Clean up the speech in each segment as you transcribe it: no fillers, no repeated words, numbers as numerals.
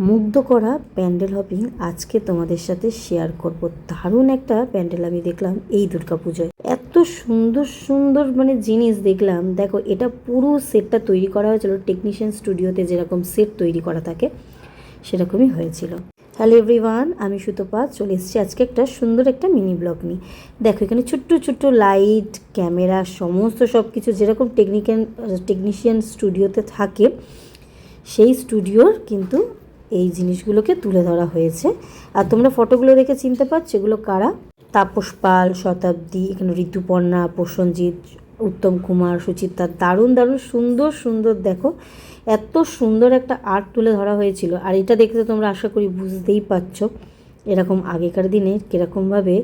মুগ্ধ করা প্যান্ডেল হপিং আজকে তোমাদের সাথে শেয়ার করব। দারুণ একটা প্যান্ডেল আমি দেখলাম এই দুর্গাপুজোয়। এত সুন্দর সুন্দর জিনিস দেখলাম। দেখো, এটা পুরো সেটটা তৈরি করা হয়েছিল টেকনিশিয়ান স্টুডিওতে যেরকম সেট তৈরি করা থাকে সেরকমই হয়েছিল। হ্যালো এভরিওয়ান, আমি সুতপা চলে এসেছি আজকে একটা সুন্দর একটা মিনি ব্লগ নিয়ে। দেখো, এখানে ছোট্ট ছোট্ট লাইট, ক্যামেরা, সমস্ত সব কিছু যেরকম টেকনিশিয়ান স্টুডিওতে থাকে সেই স্টুডিওর কিন্তু এই জিনিসগুলোকে তুলে ধরা হয়েছে। আর তোমরা ফটোগুলো দেখে চিনতে পারছো এগুলো কারা? তাপস পাল, শতাব্দী, এখানে ঋতুপর্ণা, প্রসেনজিৎ, উত্তম কুমার, সুচিত্রা। দারুণ দারুণ সুন্দর সুন্দর, দেখো এত সুন্দর একটা আর্ট তুলে ধরা হয়েছিল। আর এটা দেখতে তোমরা আশা করি বুঝতেই পারছো এরকম আগেকার দিনে কীরকমভাবে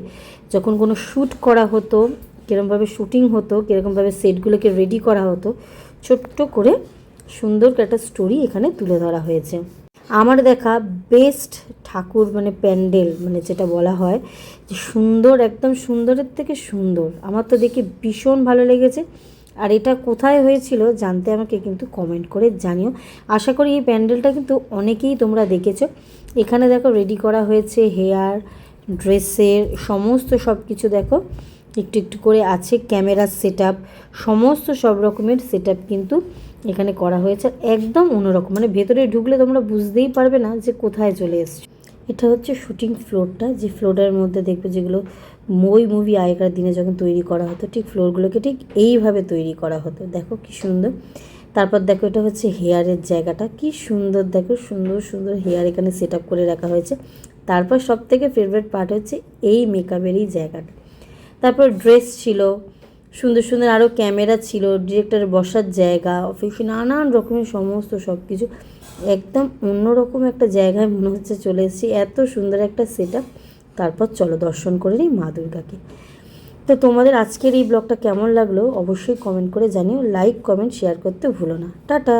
যখন কোনো শ্যুট করা হতো, কীরকমভাবে শ্যুটিং হতো, কীরকমভাবে সেটগুলোকে রেডি করা হতো। ছোট্ট করে সুন্দর একটা স্টোরি এখানে তুলে ধরা হয়েছে। আমার দেখা বেস্ট ঠাকুর প্যান্ডেল যেটা বলা হয় যে সুন্দর, একদম সুন্দরের থেকে সুন্দর। আমার তো দেখে ভীষণ ভালো লেগেছে। আর এটা কোথায় হয়েছিল জানতে আমাকে কিন্তু কমেন্ট করে জানিও। আশা করি এই প্যান্ডেলটা কিন্তু অনেকেই তোমরা দেখেছো। এখানে দেখো রেডি করা হয়েছে হেয়ার, ড্রেসের সমস্ত সব কিছু দেখো একটু একটু করে আছে। ক্যামেরার সেট আপ, সমস্ত সব রকমের সেট আপ কিন্তু এখানে করা হয়েছে। একদম অন্যরকম, ভেতরে ঢুকলে তোমরা বুঝতেই পারবে না যে কোথায় চলে এসছো। এটা হচ্ছে শুটিং ফ্লোরটা, যে ফ্লোরের মধ্যে দেখবে যেগুলো মুভি আগেকার দিনে যখন তৈরি করা হতো ঠিক ফ্লোরগুলোকে ঠিক এইভাবে তৈরি করা হতো। দেখো কি সুন্দর। তারপর দেখো এটা হচ্ছে হেয়ারের জায়গাটা, কি সুন্দর। দেখো সুন্দর সুন্দর হেয়ার এখানে সেট আপ করে রাখা হয়েছে। তারপর সব থেকে ফেভারিট পার্ট হচ্ছে এই মেকআপের এই জায়গাটা। তারপর ড্রেস ছিল সুন্দর সুন্দর, আরও ক্যামেরা ছিল, ডিরেক্টরের বসার জায়গা, অফিসে নানান রকমের সমস্ত সব কিছু। একদম অন্যরকম একটা জায়গায় মনে হচ্ছে চলে এসেছি। এত সুন্দর একটা সেট আপ। তারপর চলো দর্শন করে নিই মা দুর্গাকে। তো তোমাদের আজকের এই ব্লগটা কেমন লাগলো অবশ্যই কমেন্ট করে জানিও। লাইক, কমেন্ট, শেয়ার করতে ভুলো না। টাটা।